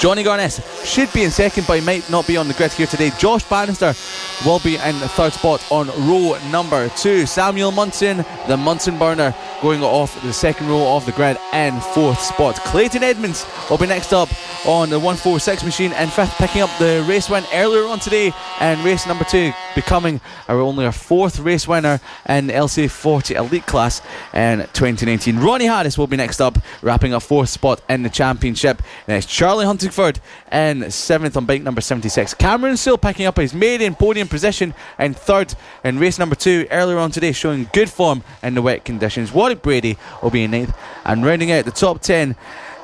Johnny Garness should be in second, but he might not be on the grid here today. Josh Bannister will be in the third spot on row number 2. Samuel Munson, the Munson burner, going off the second row of the grid in fourth spot. Clayton Edmonds will be next up on the 146 machine in fifth, picking up the race win earlier on today in race number 2, becoming only our fourth race winner in the LC40 Elite class in 2019. Ronnie Harris will be next up, wrapping up fourth spot in the championship. Next, Charlie Huntingford in 7th on bike number 76. Cameron Sewell picking up his maiden podium position in 3rd in race number 2 earlier on today, showing good form in the wet conditions. Warwick Brady will be in 9th, and rounding out the top 10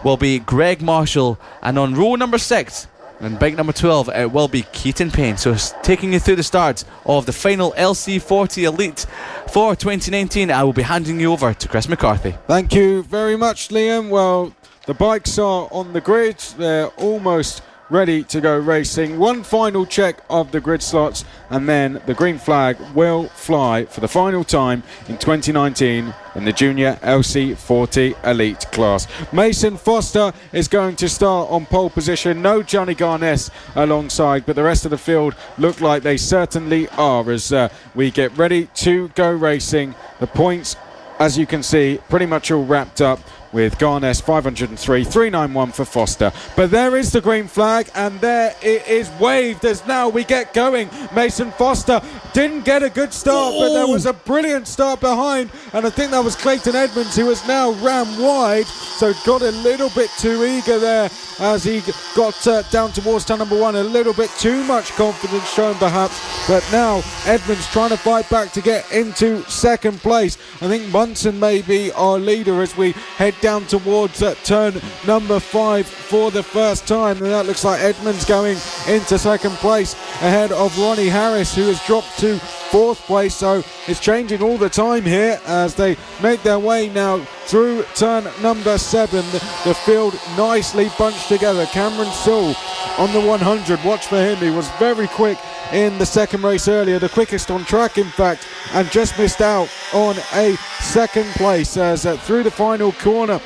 will be Greg Marshall, and on row number 6 and bike number 12 it will be Keaton Payne. So taking you through the start of the final LC40 Elite for 2019, I will be handing you over to Chris McCarthy. Thank you very much, Liam. Well, the bikes are on the grid, they're almost ready to go racing. One final check of the grid slots, and then the green flag will fly for the final time in 2019 in the Junior LC40 Elite class. Mason Foster is going to start on pole position. No Johnny Garness alongside, but the rest of the field look like they certainly are as we get ready to go racing. The points, as you can see, pretty much all wrapped up, with Garness 503, 391 for Foster. But there is the green flag, and there it is waved as now we get going. Mason Foster didn't get a good start, but there was a brilliant start behind, and I think that was Clayton Edmonds, who has now ran wide, so got a little bit too eager there as he got down towards turn number 1. A little bit too much confidence shown perhaps, but now Edmonds trying to fight back to get into second place. I think Munson may be our leader as we head down towards turn number 5 for the first time, and that looks like Edmonds going into second place ahead of Ronnie Harris, who has dropped to fourth place. So it's changing all the time here as they make their way now through turn number 7. The field nicely bunched together. Cameron Sewell on the 100, watch for him, he was very quick in the second race earlier, the quickest on track in fact, and just missed out on a second place as through the final corner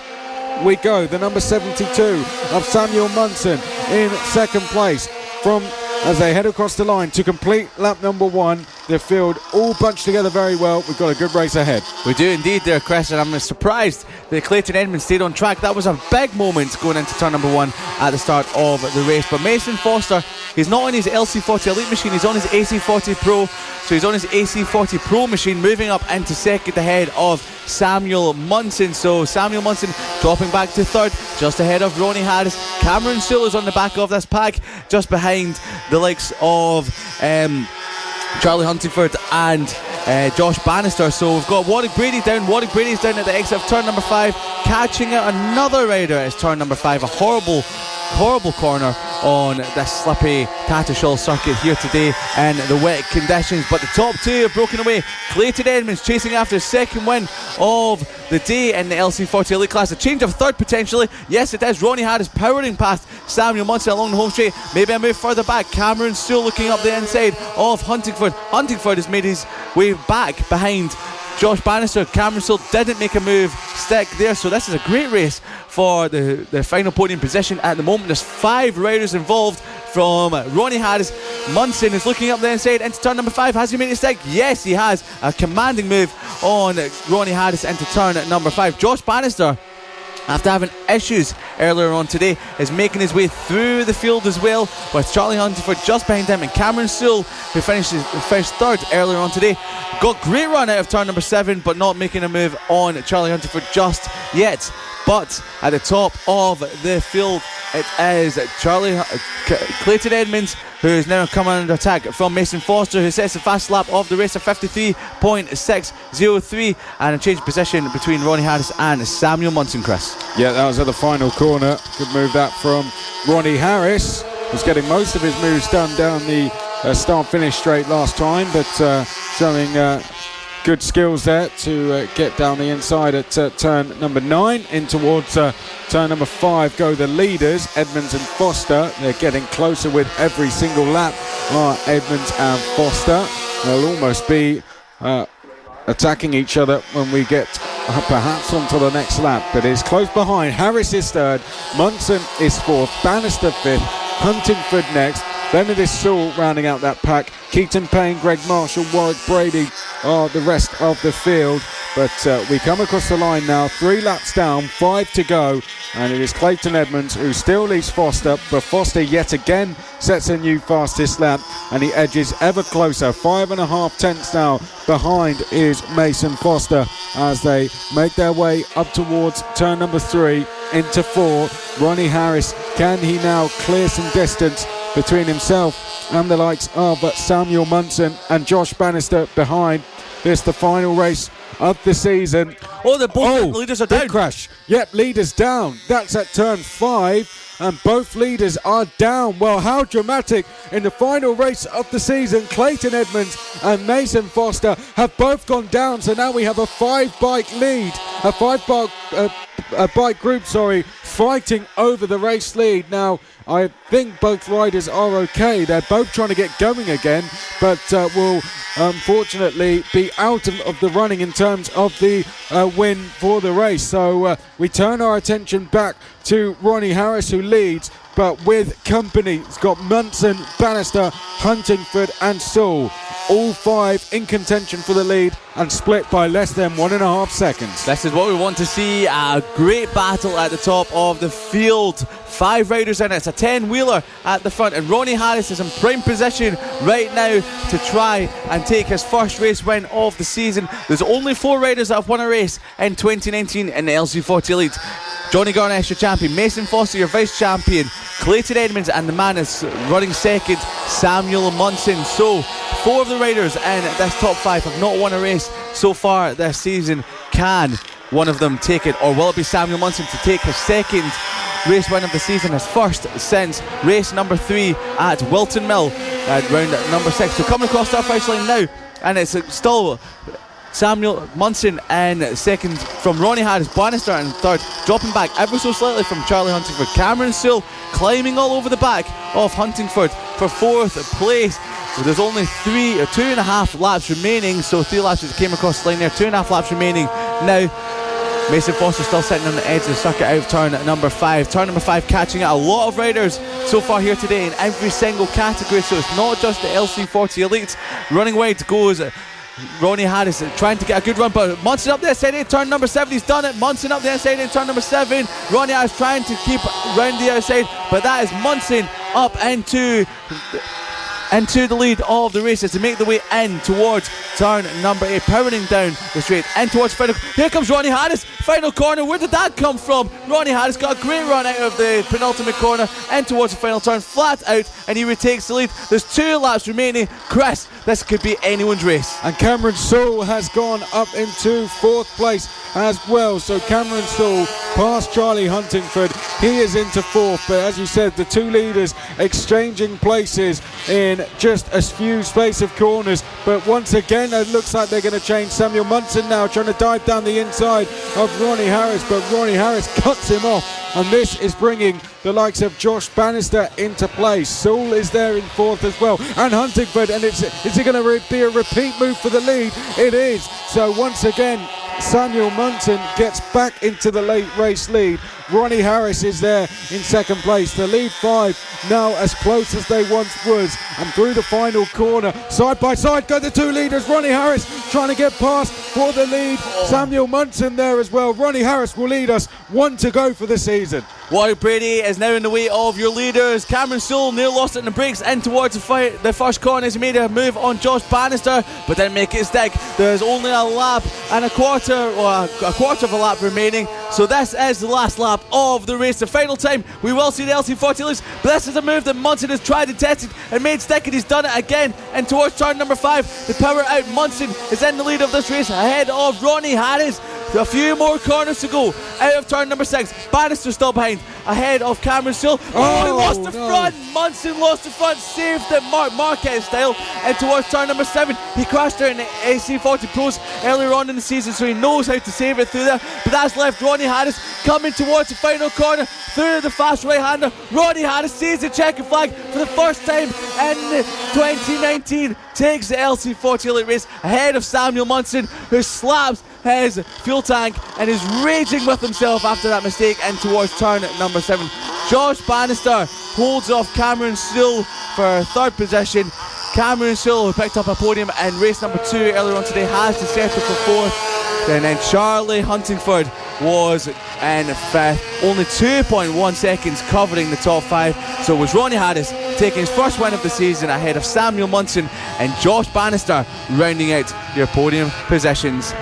we go. The number 72 of Samuel Munson in second place from as they head across the line to complete lap number 1. The field all bunched together very well. We've got a good race ahead. We do indeed there, Chris, and I'm surprised that Clayton Edmonds stayed on track. That was a big moment going into turn number 1 at the start of the race. But Mason Foster, he's not on his LC40 Elite machine, he's on his AC40 Pro. So he's on his AC40 Pro machine, moving up into second ahead of Samuel Munson. So Samuel Munson dropping back to third, just ahead of Ronnie Harris. Cameron Sewell is on the back of this pack, just behind the likes of Charlie Huntingford and Josh Bannister. So we've got Warwick Brady down. Warwick Brady's down at the exit of turn number 5, catching out another rider as turn number 5. A horrible corner on this slippy Tattershall circuit here today in the wet conditions, but the top 2 have broken away. Clayton Edmonds chasing after his second win of the day in the LC40 Elite class. A change of third potentially. Yes, it is. Ronnie Harris powering past Samuel Munson along the home straight. Maybe a move further back. Cameron still looking up the inside of Huntingford. Huntingford has made his way back behind Josh Bannister. Cameron still didn't make a move stick there, so this is a great race for the final podium position at the moment. There's 5 riders involved from Ronnie Harris. Munson is looking up the inside into turn number 5. Has he made a stick? Yes, he has. A commanding move on Ronnie Harris into turn number 5. Josh Bannister, after having issues earlier on today, is making his way through the field as well, with Charlie Huntingford just behind him, and Cameron Sewell, who finished third earlier on today. Got great run out of turn number 7, but not making a move on Charlie Huntingford just yet. But at the top of the field, it is Clayton Edmonds, who is now coming under attack from Mason Foster, who sets the fast lap of the race of 53.603, and a change of position between Ronnie Harris and Samuel Munson, Chris. Yeah, that was at the final corner. Good move that from Ronnie Harris. Was getting most of his moves done down the start-finish straight last time, but showing good skills there to get down the inside at turn number 9. In towards turn number 5 go the leaders, Edmonds and Foster. They're getting closer with every single lap. Edmonds and Foster. They'll almost be attacking each other when we get perhaps onto the next lap, but is close behind. Harris is third, Munson is fourth, Bannister fifth, Huntingford next. Then it is Sewell rounding out that pack. Keaton Payne, Greg Marshall, Warwick Brady are the rest of the field. But we come across the line now, 3 laps down, 5 to go. And it is Clayton Edmonds who still leads Foster, but Foster yet again sets a new fastest lap, and he edges ever closer. 5.5 tenths now behind is Mason Foster as they make their way up towards turn number 3 into 4. Ronnie Harris, can he now clear some distance between himself and the likes of Samuel Munson and Josh Bannister behind? This the final race of the season. The leaders are down. Big crash. Yep, leaders down. That's at turn 5, and both leaders are down. Well, how dramatic in the final race of the season. Clayton Edmonds and Mason Foster have both gone down, so now we have a 5-bike lead, a 5-bike group, fighting over the race lead. Now, I think both riders are okay. They're both trying to get going again, but will unfortunately be out of the running in terms of the win for the race. So we turn our attention back to Ronnie Harris, who leads, but with company. It's got Munson, Bannister, Huntingford and Sewell, all 5 in contention for the lead and split by less than 1.5 seconds. This is what we want to see, a great battle at the top of the field. 5 riders in it. It's a 10-wheeler at the front, and Ronnie Harris is in prime position right now to try and take his first race win of the season. There's only 4 riders that have won a race in 2019 in the LC40 Elite. Johnny Garnett, your champion. Mason Foster, your vice champion. Clayton Edmonds, and the man is running second, Samuel Munson. So 4 of the riders in this top 5 have not won a race so far this season. Can one of them take it, or will it be Samuel Munson to take his second race win of the season, his first since race number 3 at Wilton Mill at round number 6? So coming across that finish line now, and it's still Samuel Munson in second from Ronnie Harris, Bannister in third, dropping back ever so slightly from Charlie Huntingford. Cameron Sewell climbing all over the back of Huntingford for 4th place. So there's only 2.5 laps remaining, so 3 laps as it came across the line there, 2.5 laps remaining now. Mason Foster still sitting on the edge of the circuit out of turn number 5. Turn number 5 catching out a lot of riders so far here today in every single category, so it's not just the LC40 Elite. Running wide goes Ronnie Harris, trying to get a good run, but Munson up the inside in turn number 7, he's done it. Munson up the inside in turn number 7. Ronnie Harris trying to keep round the outside, but that is Munson up into the lead of the races to make the way in towards turn number 8, powering down the straight in towards final. Here comes Ronnie Harris, final corner. Where did that come from? Ronnie Harris got a great run out of the penultimate corner in towards the final turn, flat out, and he retakes the lead. There's 2 laps remaining. Chris, this could be anyone's race. And Cameron Sewell has gone up into 4th place as well. So Cameron Sewell past Charlie Huntingford. He is into 4th, but as you said, the 2 leaders exchanging places in just a few space of corners. But once again, it looks like they're going to change. Samuel Munson now trying to dive down the inside of Ronnie Harris, but Ronnie Harris cuts him off, and this is bringing the likes of Josh Bannister into place. Sewell is there in 4th as well, and Huntingford, and is it going to be a repeat move for the lead? It is. So once again, Samuel Munson gets back into the late race lead. Ronnie Harris is there in 2nd place. The lead 5 now as close as they once was, and through the final corner, side by side go the 2 leaders. Ronnie Harris trying to get past for the lead. Samuel Munson there as well. Ronnie Harris will lead us, 1 to go for the season. Warwick Brady is now in the way of your leaders. Cameron Sewell nearly lost it in the brakes in towards the first corner as he made a move on Josh Bannister, but didn't make it stick. There's only a lap and a quarter of a lap remaining, so this is the last lap of the race. The final time we will see the LC40 Elite, but this is a move that Munson has tried and tested and made stick, and he's done it again. And towards turn number 5, the power out. Munson is in the lead of this race ahead of Ronnie Harris. A few more corners to go out of turn number 6. Bannister still behind, ahead of Cameron Sewell. He lost the front. Munson lost the front, saved it Marquez style, and towards turn number 7. He crashed out in the AC40 Pros earlier on in the season, so he knows how to save it through there, but that's left Ronnie Harris coming towards the final corner through the fast right-hander. Ronnie Harris sees the checkered flag for the first time in 2019, takes the LC40 Elite Race ahead of Samuel Munson, who slaps his fuel tank and is raging with himself after that mistake and towards turn number 7. Josh Bannister holds off Cameron Sewell for third position. Cameron Sewell, who picked up a podium in race number 2 earlier on today, has to settle for 4th. And then Charlie Huntingford was in 5th, only 2.1 seconds covering the top 5. So it was Ronnie Harris taking his first win of the season ahead of Samuel Munson and Josh Bannister rounding out your podium positions.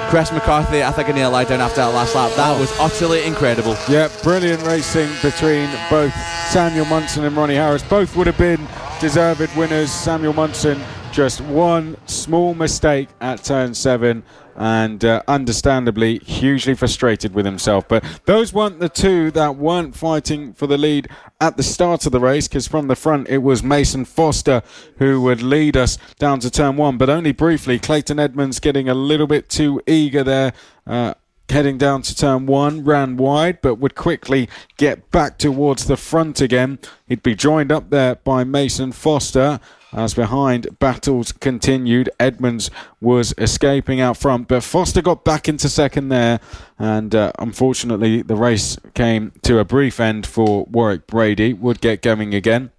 Chris McCarthy, I think I need to lie down after that last lap. That was utterly incredible. Yeah, brilliant racing between both Samuel Munson and Ronnie Harris. Both would have been deserved winners. Samuel Munson, just one small mistake at turn 7, and understandably hugely frustrated with himself. But those weren't the two that weren't fighting for the lead at the start of the race, because from the front it was Mason Foster who would lead us down to turn 1, but only briefly. Clayton Edmonds getting a little bit too eager there, heading down to turn 1, ran wide, but would quickly get back towards the front again. He'd be joined up there by Mason Foster. As behind battles continued, Edmonds was escaping out front, but Foster got back into second there, and unfortunately the race came to a brief end for Warwick Brady. Would get going again,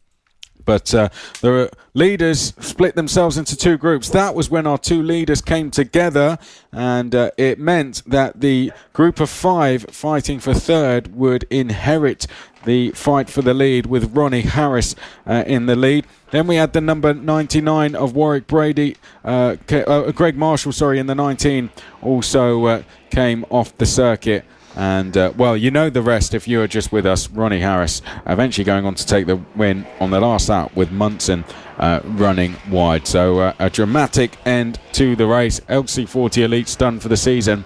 but the leaders split themselves into 2 groups. That was when our 2 leaders came together, and it meant that the group of 5 fighting for third would inherit the fight for the lead, with Ronnie Harris in the lead. Then we had the number 99 of Warwick Brady, Greg Marshall, in the 19, also came off the circuit. And, well, you know the rest if you were just with us. Ronnie Harris eventually going on to take the win on the last lap, with Munson running wide. So a dramatic end to the race. LC40 Elite's done for the season.